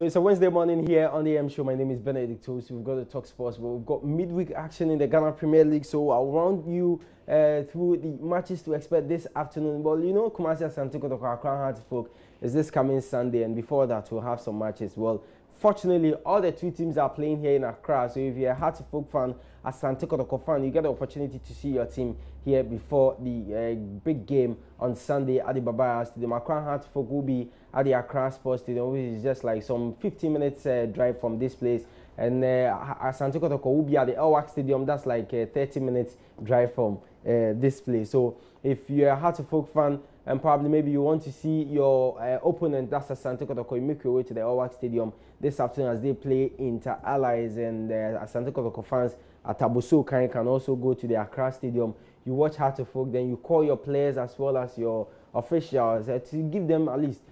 It's a Wednesday morning here on the M Show. My name is Benedict Toast. We've got to talk sports, but we've got midweek action in the Ghana Premier League. So I'll run you through the matches to expect this afternoon. Well, you know, Kumasi Asante Kotoko Accra Hearts Folk is this coming Sunday, and before that, we'll have some matches. Well, fortunately, all the two teams are playing here in Accra. So if you're a Hearts Folk fan, Asante Kotoko fan, you get the opportunity to see your team here before the big game on Sunday at the Babaya Stadium. Accra Hearts Folk will be at the Accra Sports Stadium, which is just like some 15 minutes drive from this place. And Asante Kotoko will be at the Elwak Stadium. That's like a 30 minutes drive from this place. So if you're a Hearts of Folk fan and probably maybe you want to see your opponent, that's Asante Kotoko, you make your way to the Elwak Stadium this afternoon as they play Inter Allies. And Asante Kotoko fans at Abuso can also go to the Accra Stadium. You watch Hearts of Folk, then you call your players as well as your officials to give them at least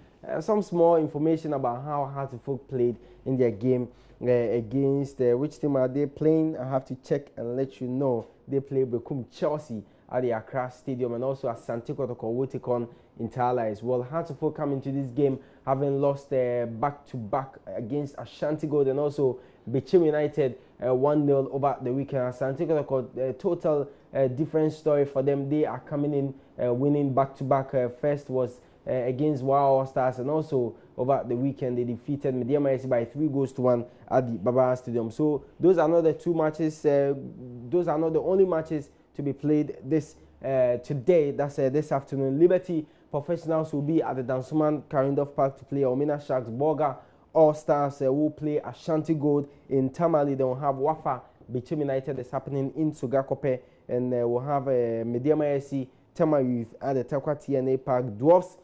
some small information about how Hearts of Folk played in their game against which team are they playing. I have to check and let you know. They play Bekum Chelsea at the Accra Stadium, and also Asante Kotoko will take on Inter Allies. Well, Hearts of Folk come into this game having lost back-to-back against Ashanti Gold and also Bechem United 1-0 over the weekend. Asante Kotoko, total different story for them. They are coming in winning back-to-back. First was against Wow Stars, and also over the weekend they defeated Mediama by 3-1 at the Baba Stadium. So those are not the two matches. Those are not the only matches to be played this today. That's this afternoon. Liberty Professionals will be at the Dansuman Karindorf Park to play Omina Sharks. Borga All Stars will play Ashanti Gold in Tamale. Then we'll have Wafa Bechem United is happening in Sugakope, and we'll have Mediama SC Tema Youth at the Takwa TNA Park. Dwarfs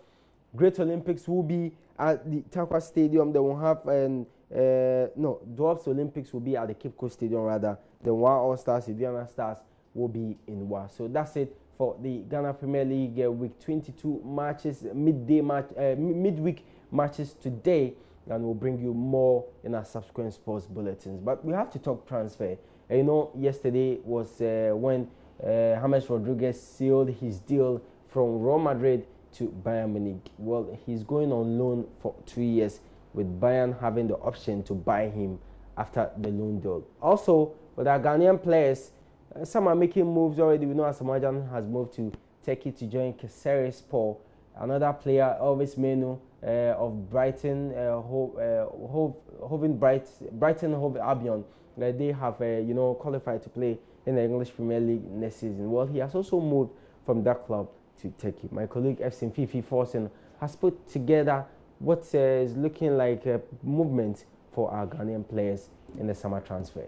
Great Olympics will be at the Takwa Stadium. They will have Dwarfs Olympics will be at the Cape Coast Stadium rather. Then Wa All Stars, Indiana Stars will be in Wa. So that's it for the Ghana Premier League Week 22 matches, midweek matches today, and we'll bring you more in our subsequent sports bulletins. But we have to talk transfer. You know, yesterday was when James Rodriguez sealed his deal from Real Madrid to Bayern Munich. Well, he's going on loan for 2 years, with Bayern having the option to buy him after the loan deal. Also, with our Ghanaian players, some are making moves already. We know Asamajan has moved to Turkey to join Kayserispor. Another player, Elvis Menu of Brighton, Brighton Hove Albion, they have qualified to play in the English Premier League next season. Well, he has also moved from that club to Turkey. My colleague FC Fifi Forsen has put together what is looking like a movement for our Ghanaian players in the summer transfer.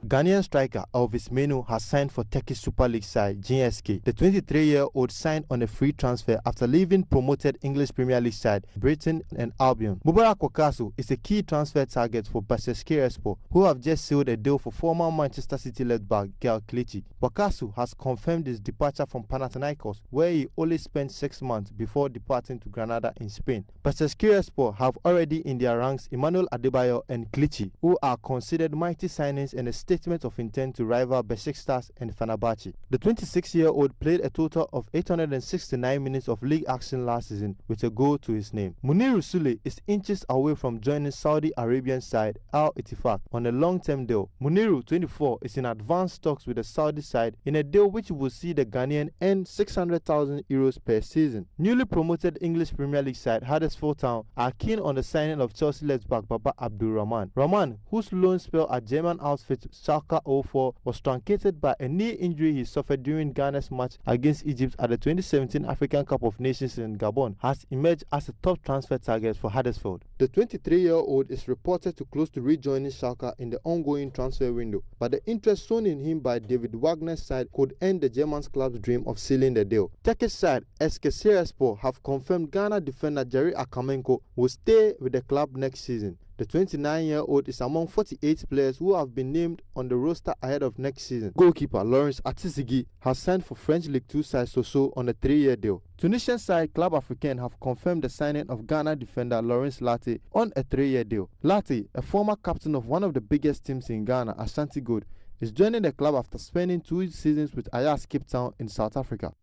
Ghanaian striker Elvis Menu has signed for Turkish Super League side GSK. The 23-year-old signed on a free transfer after leaving promoted English Premier League side Brighton and Albion. Mubarak Wakaso is a key transfer target for Kayserispor, who have just sealed a deal for former Manchester City left-back Gael Clichy. Wakaso has confirmed his departure from Panathinaikos, where he only spent 6 months before departing to Granada in Spain. Kayserispor have already in their ranks Emmanuel Adebayo and Clichy, who are considered mighty signings and a statement of intent to rival Besiktas and Fenerbahce. The 26-year-old played a total of 869 minutes of league action last season with a goal to his name. Muniru Sule is inches away from joining Saudi Arabian side Al Ittifaq on a long-term deal. Muniru, 24, is in advanced talks with the Saudi side in a deal which will see the Ghanaian earn €600,000 per season. Newly promoted English Premier League side Huddersfield Town are keen on the signing of Chelsea left-back Baba Abdul Rahman. Rahman, whose loan spell at German outfit Schalke 04 was truncated by a knee injury he suffered during Ghana's match against Egypt at the 2017 African Cup of Nations in Gabon, has emerged as a top transfer target for Huddersfield. The 23-year-old is reported to close to rejoining Schalke in the ongoing transfer window, but the interest shown in him by David Wagner's side could end the German club's dream of sealing the deal. Turkish side Kayserispor have confirmed Ghana defender Jerry Akamenko will stay with the club next season. The 29-year-old is among 48 players who have been named on the roster ahead of next season. Goalkeeper Lawrence Atisigi has signed for French League 2 side Soso on a 3-year deal. Tunisian side Club Africain have confirmed the signing of Ghana defender Lawrence Latte on a 3-year deal. Latte, a former captain of one of the biggest teams in Ghana, Ashanti Gold, is joining the club after spending 2 seasons with Ajax Cape Town in South Africa.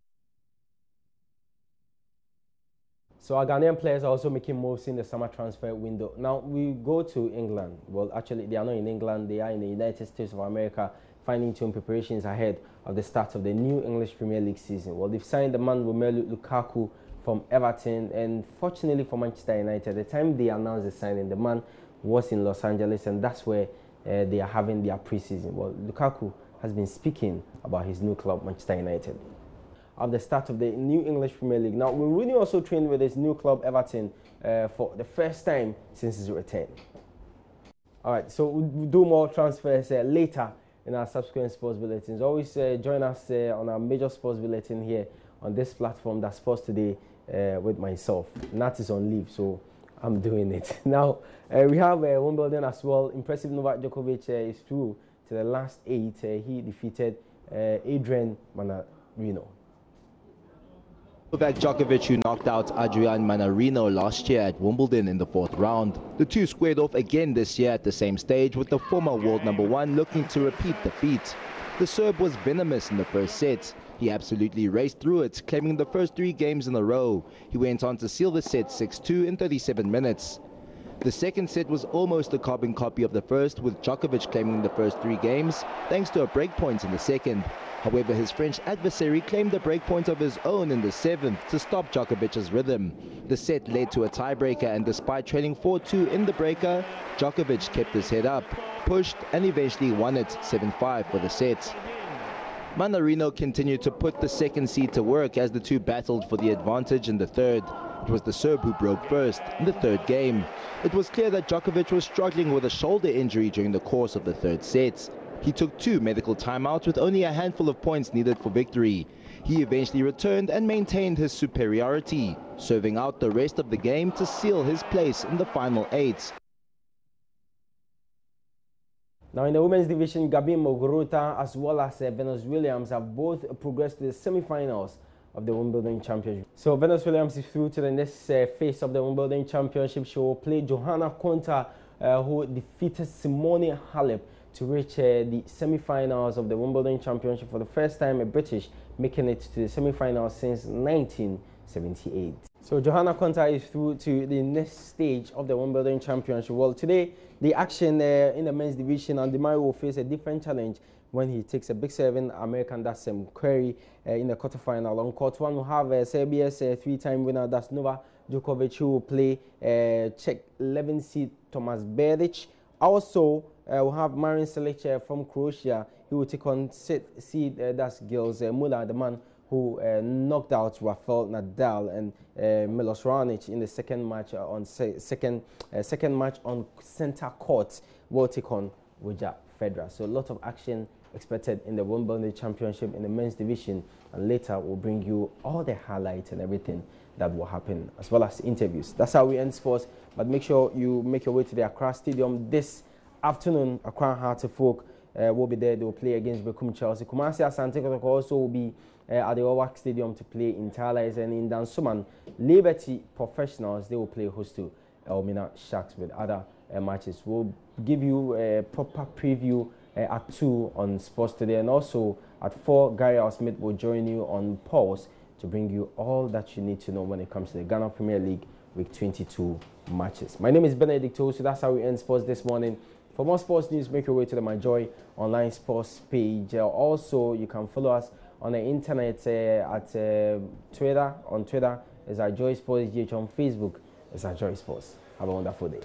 So our Ghanaian players are also making moves in the summer transfer window. Now we go to England. Well, actually, they are not in England. They are in the United States of America, fine-tuning preparations ahead of the start of the new English Premier League season. Well, they've signed the man Romelu Lukaku from Everton, and fortunately for Manchester United, the time they announced the signing, the man was in Los Angeles, and that's where they are having their pre-season. Well, Lukaku has been speaking about his new club, Manchester United, of the start of the new English Premier League. Now, Rooney also trained with his new club, Everton, for the first time since his return. All right, so we'll do more transfers later in our subsequent sports bulletins. Always join us on our major sports bulletin here on this platform, that's Sports Today, with myself. Nat is on leave, so I'm doing it. Now, we have Wimbledon as well. Impressive Novak Djokovic is through to the last 8. He defeated Adrian Manarino. Novak Djokovic, who knocked out Adrian Manarino last year at Wimbledon in the 4th round. The two squared off again this year at the same stage, with the former world #1 looking to repeat the feat. The Serb was venomous in the first set. He absolutely raced through it, claiming the first 3 games in a row. He went on to seal the set 6-2 in 37 minutes. The second set was almost a carbon copy of the first, with Djokovic claiming the first 3 games, thanks to a breakpoint in the second. However, his French adversary claimed a breakpoint of his own in the 7th to stop Djokovic's rhythm. The set led to a tiebreaker, and despite trailing 4-2 in the breaker, Djokovic kept his head up, pushed, and eventually won it 7-5 for the set. Manarino continued to put the second seed to work as the two battled for the advantage in the third. It was the Serb who broke first in the third game. It was clear that Djokovic was struggling with a shoulder injury during the course of the third set. He took 2 medical timeouts with only a handful of points needed for victory. He eventually returned and maintained his superiority, serving out the rest of the game to seal his place in the final 8. Now in the women's division, Gabin Muguruza as well as Venus Williams have both progressed to the semi-finals of the Wimbledon Championship. So Venus Williams is through to the next phase of the Wimbledon Championship. She will play Johanna Konta, who defeated Simone Halep to reach the semi-finals of the Wimbledon Championship for the first time, a British making it to the semi-finals since 1978. So Johanna Konta is through to the next stage of the Wimbledon Championship. Well, today the action in the men's division, and Demari will face a different challenge when he takes a big 7 American, that's Query, in the quarterfinal. On court 1, we'll have Serbia's 3-time winner, that's Novak Djokovic, who will play Czech 11 seed Tomas Beric. Also, we'll have Marin Cilic from Croatia. He will take on seed that's Gilles Muller, the man who knocked out Rafael Nadal and Milos Raonic in the second match on second match on center court. Will take on Roger Federer. So a lot of action expected in the Wimbledon Championship in the men's division, and later we'll bring you all the highlights and everything that will happen, as well as interviews. That's how we end sports. But make sure you make your way to the Accra Stadium this afternoon. Accra Heart of Folk will be there. They will play against Bekum Chelsea. Kumasi Asante Kotoko also will be at the Owak Stadium to play in Talais, and in Dansoman, Liberty Professionals, they will play host to Elmina Sharks with other matches. We'll give you a proper preview at 2 on Sports Today, and also at 4, Gary Smith will join you on Pulse to bring you all that you need to know when it comes to the Ghana Premier League Week 22 matches. My name is Benedict so that's how we end sports this morning. For more sports news, make your way to the My Joy online sports page. Also, you can follow us on the internet at Twitter. On Twitter is our Joy Sports GH. On Facebook is our Joy Sports. Have a wonderful day.